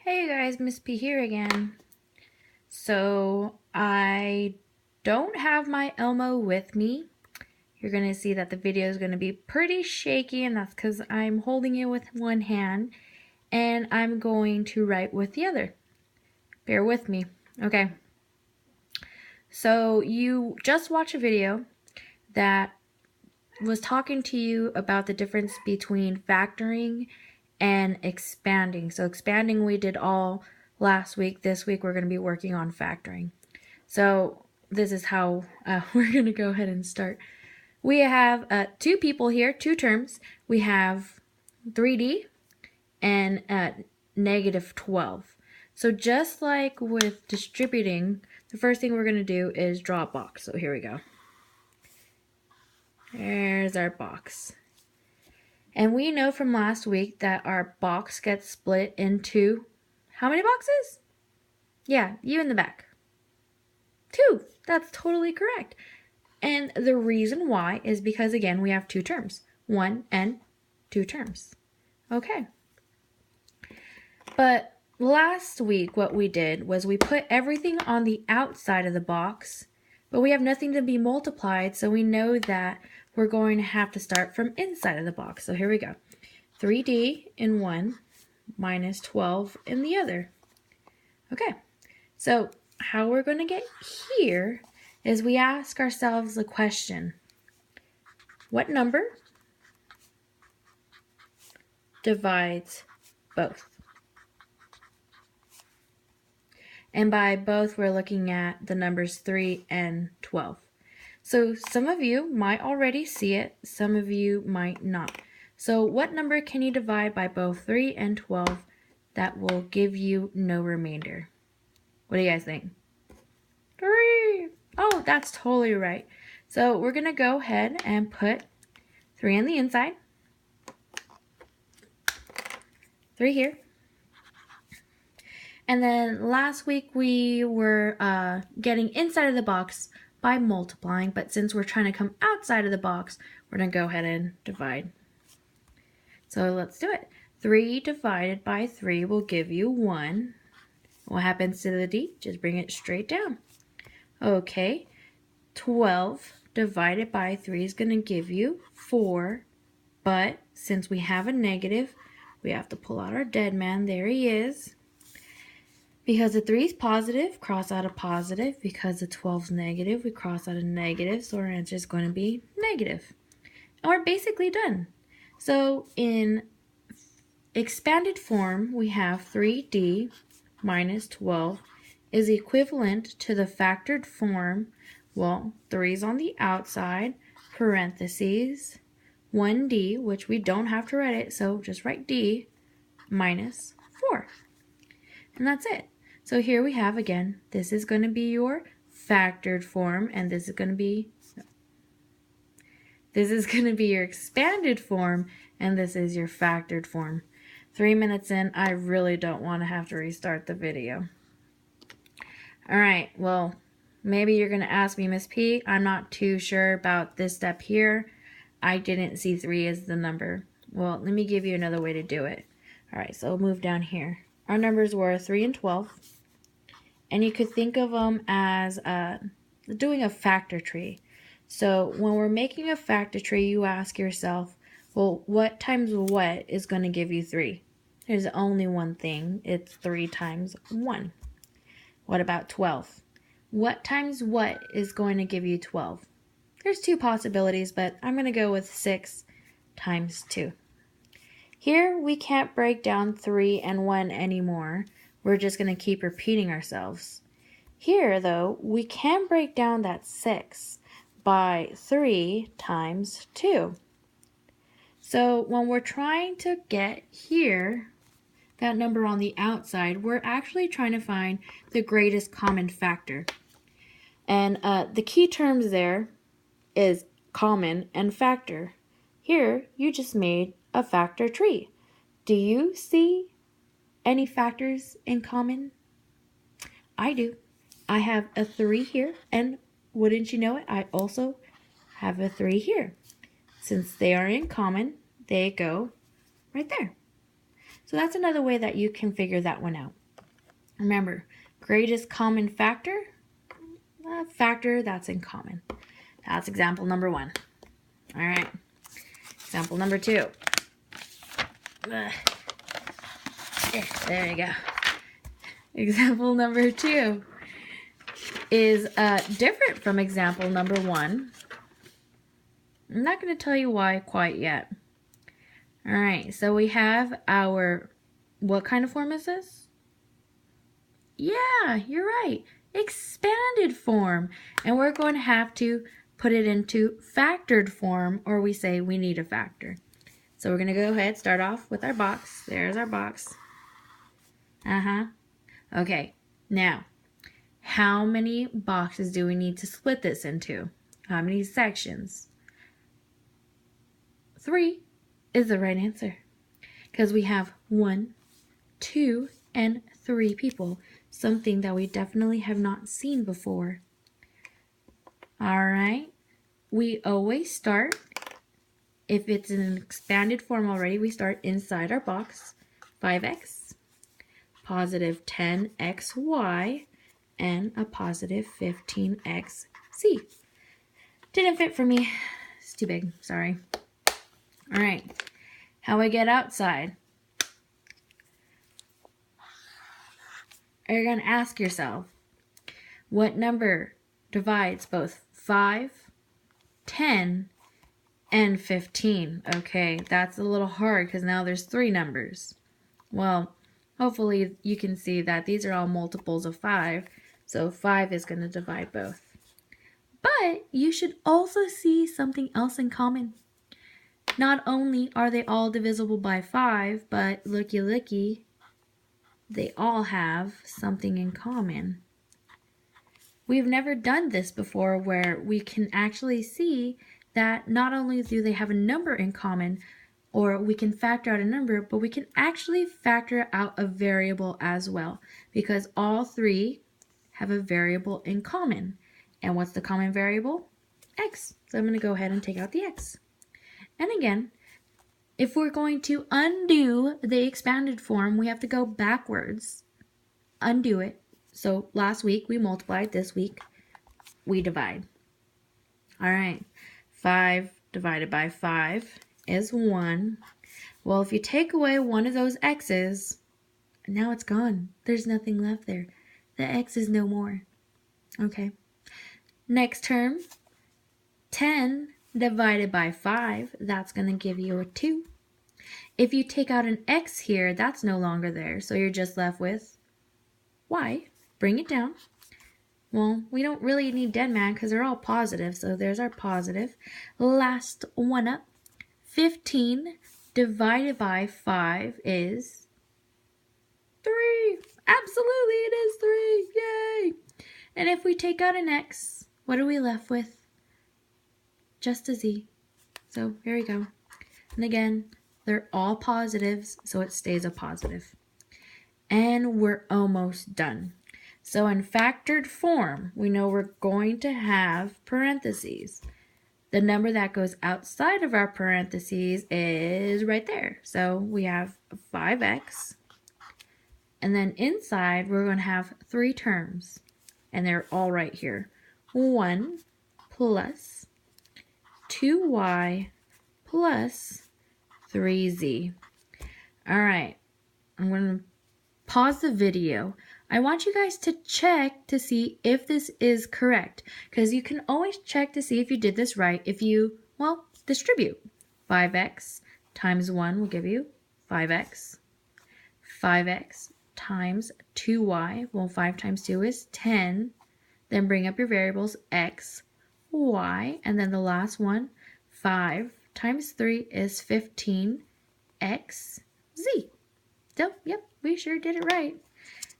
Hey guys, Miss P here again. So I don't have my Elmo with me. You're going to see that the video is going to be pretty shaky, and that's because I'm holding it with one hand and I'm going to write with the other. Bear with me. Okay. So you just watched a video that was talking to you about the difference between factoring and expanding. So expanding we did all last week. This week we're going to be working on factoring. So this is how we're going to go ahead and start. We have two people here, two terms. We have 3D and negative 12. So just like with distributing, the first thing we're going to do is draw a box. So here we go. There's our box. And we know from last week that our box gets split into how many boxes? Yeah, you in the back. 2. That's totally correct. And the reason why is because, again, we have two terms. 1 and 2 terms. Okay. But last week what we did was we put everything on the outside of the box, but we have nothing to be multiplied, so we know that we're going to have to start from inside of the box. So here we go. 3D in one minus 12 in the other. Okay, so how we're going to get here is we ask ourselves the question, what number divides both? And by both, we're looking at the numbers 3 and 12. So some of you might already see it, some of you might not. So what number can you divide by both 3 and 12 that will give you no remainder? What do you guys think? 3. Oh, that's totally right. So we're going to go ahead and put 3 on the inside, 3 here. And then last week we were getting inside of the box by multiplying, but since we're trying to come outside of the box, we're going to go ahead and divide. So let's do it. 3 divided by 3 will give you 1. What happens to the D? Just bring it straight down. Okay, 12 divided by 3 is going to give you 4, but since we have a negative, we have to pull out our dead man. There he is. Because the 3 is positive, cross out a positive. Because the 12 is negative, we cross out a negative. So our answer is going to be negative. And we're basically done. So in expanded form, we have 3D minus 12 is equivalent to the factored form. Well, 3 is on the outside, parentheses, 1D, which we don't have to write it, so just write D, minus 4. And that's it. So here we have, again, this is going to be your factored form, and this is going to be your expanded form, and this is your factored form. 3 minutes in, I really don't want to have to restart the video. All right, well, maybe you're going to ask me, Miss P, I'm not too sure about this step here. I didn't see 3 as the number. Well, let me give you another way to do it. All right, so we'll move down here. Our numbers were 3 and 12. And you could think of them as doing a factor tree. So when we're making a factor tree, you ask yourself, well, what times what is going to give you 3? There's only one thing. It's 3 times 1. What about 12? What times what is going to give you 12? There's 2 possibilities, but I'm going to go with 6 times 2. Here we can't break down 3 and 1 anymore. We're just going to keep repeating ourselves. Here, though, we can break down that 6 by 3 times 2. So when we're trying to get here, that number on the outside, we're actually trying to find the greatest common factor. And the key terms there is common and factor. Here, you just made a factor tree. Do you see any factors in common? I do. I have a 3 here, and wouldn't you know it, I also have a 3 here. Since they are in common, they go right there. So that's another way that you can figure that one out. Remember, greatest common factor, a factor that's in common. That's example number 1. All right, example number 2. There you go. Example number 2 is different from example number 1. I'm not going to tell you why quite yet. All right, so we have our, what kind of form is this? Yeah, you're right, expanded form. And we're going to have to put it into factored form, or we say we need a factor. So we're going to go ahead, start off with our box. There's our box. Okay, now, how many boxes do we need to split this into? How many sections? 3 is the right answer, because we have 1, 2, and 3 people, something that we definitely have not seen before. All right, we always start, if it's in an expanded form already, we start inside our box. 5x, positive 10xy, and a positive 15xz. Didn't fit for me. It's too big, sorry. All right, how I get outside? You're going to ask yourself, what number divides both 5, 10, and 15? Okay, that's a little hard because now there's 3 numbers. Well, hopefully you can see that these are all multiples of 5, so 5 is going to divide both. But you should also see something else in common. Not only are they all divisible by 5, but looky looky, they all have something in common. We've never done this before, where we can actually see that not only do they have a number in common, or we can factor out a number, but we can actually factor out a variable as well, because all 3 have a variable in common. And what's the common variable? X. So I'm going to go ahead and take out the x. And again, if we're going to undo the expanded form, we have to go backwards, undo it. So last week we multiplied, this week we divide. All right, 5 divided by 5 is 1. Well, if you take away one of those x's, now it's gone. There's nothing left there. The x is no more. Okay. Next term, 10 divided by 5, that's going to give you a 2. If you take out an x here, that's no longer there, so you're just left with y. Bring it down. Well, we don't really need dead man because they're all positive, so there's our positive. Last one up, 15 divided by 5 is 3. Absolutely, it is 3. Yay! And if we take out an x, what are we left with? Just a z. So here we go. And again, they're all positives, so it stays a positive. And we're almost done. So in factored form, we know we're going to have parentheses. The number that goes outside of our parentheses is right there. So we have 5x. And then inside, we're going to have 3 terms. And they're all right here. 1 plus 2y plus 3z. All right, I'm going to pause the video. I want you guys to check to see if this is correct, because you can always check to see if you did this right if you, well, distribute. 5x times 1 will give you 5x. 5x times 2y, well, 5 times 2 is 10. Then bring up your variables, x, y, and then the last one, 5 times 3 is 15, x, z. So, yep, we sure did it right.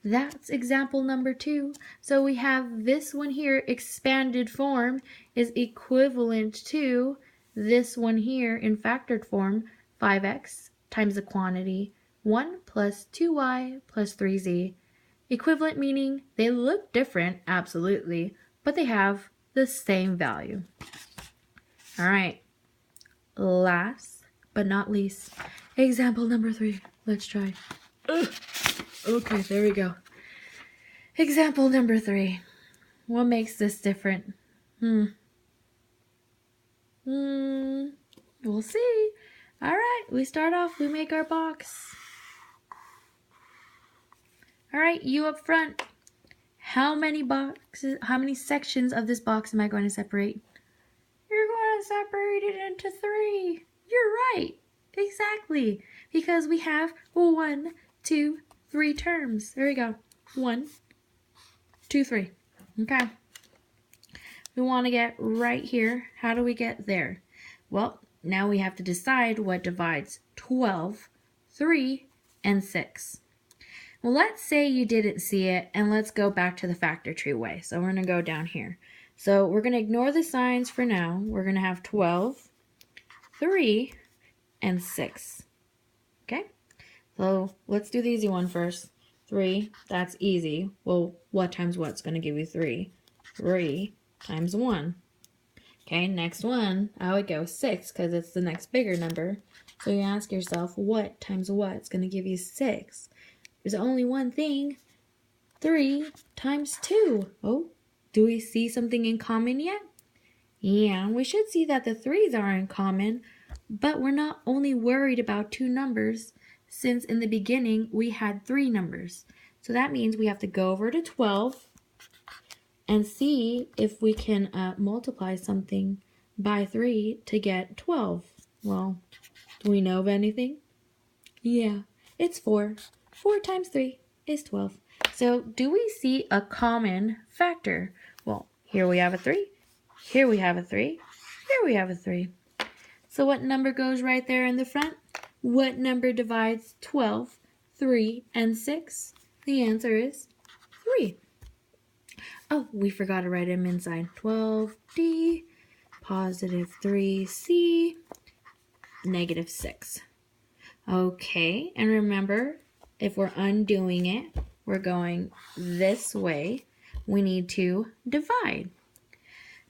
That's example number 2. So we have this one here, expanded form, is equivalent to this one here in factored form, 5x times the quantity, 1 plus 2y plus 3z. Equivalent meaning they look different, absolutely, but they have the same value. All right, last but not least, example number 3. Let's try. Okay, there we go. Example number 3. What makes this different? We'll see. All right, we start off, we make our box. All right, you up front. How many sections of this box am I going to separate? You're going to separate it into 3. You're right. Exactly. Because we have 1, 2, 3 terms. There we go. 1, 2, 3. Okay. We want to get right here. How do we get there? Well, now we have to decide what divides 12, 3, and 6. Well, let's say you didn't see it, and let's go back to the factor tree way. So we're going to go down here. So we're going to ignore the signs for now. We're going to have 12, 3, and 6. Okay? So let's do the easy one first. 3, that's easy. Well, what times what's going to give you 3? 3 times 1. Okay, next one, I would go 6 because it's the next bigger number. So you ask yourself, what times what is going to give you 6? There's only one thing. 3 times 2. Oh, do we see something in common yet? Yeah, we should see that the 3's are in common, but we're not only worried about 2 numbers, since in the beginning we had 3 numbers. So that means we have to go over to 12 and see if we can multiply something by 3 to get 12. Well, do we know of anything? Yeah, it's 4. 4 times 3 is 12. So do we see a common factor? Well, here we have a 3. Here we have a 3. Here we have a 3. So what number goes right there in the front? What number divides 12, 3, and 6? The answer is 3. Oh, we forgot to write them inside. 12D, positive 3C, negative 6. Okay, and remember, if we're undoing it, we're going this way. We need to divide.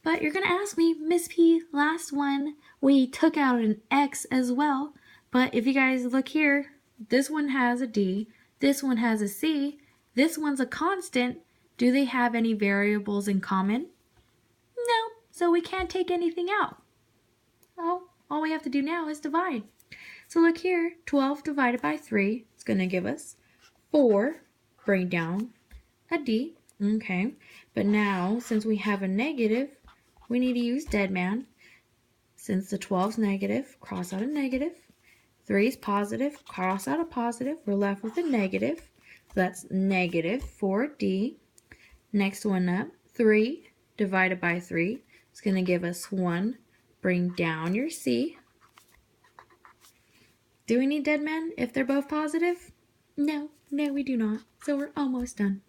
But you're going to ask me, Miss P, last one, we took out an X as well. But if you guys look here, this one has a D, this one has a C, this one's a constant. Do they have any variables in common? No, so we can't take anything out. Oh, all we have to do now is divide. So look here, 12 divided by 3 is going to give us 4. Bring down a D. Okay, but now since we have a negative, we need to use dead man. Since the 12's negative, cross out a negative. 3 is positive, cross out a positive. We're left with a negative. So that's negative 4D. Next one up, 3 divided by 3 is going to give us 1. Bring down your C. Do we need dead men if they're both positive? No, we do not. So we're almost done.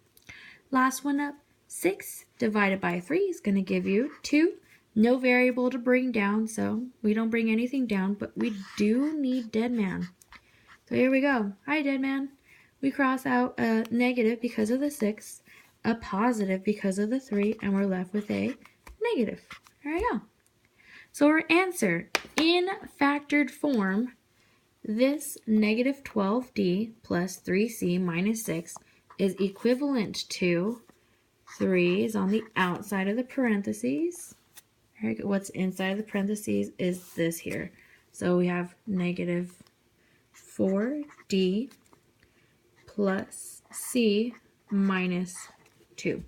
Last one up, 6 divided by 3 is going to give you 2. No variable to bring down, so we don't bring anything down, but we do need dead man. So here we go. Hi, dead man. We cross out a negative because of the 6, a positive because of the 3, and we're left with a negative. There we go. So our answer, in factored form, this negative 12D plus 3C minus 6 is equivalent to 3 is on the outside of the parentheses. What's inside of the parentheses is this here. So we have negative 4D plus C minus 2.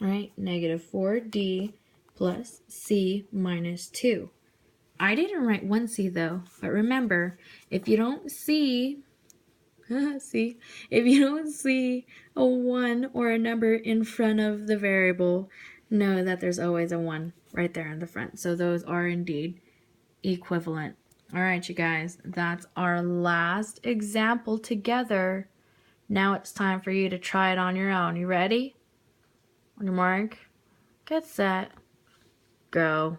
All right, negative 4D plus C minus 2. I didn't write 1C though, but remember, if you don't see, if you don't see a 1 or a number in front of the variable, know that there's always a 1 right there in the front. So those are indeed equivalent. All right, you guys, that's our last example together. Now it's time for you to try it on your own. You ready? On your mark, get set, go.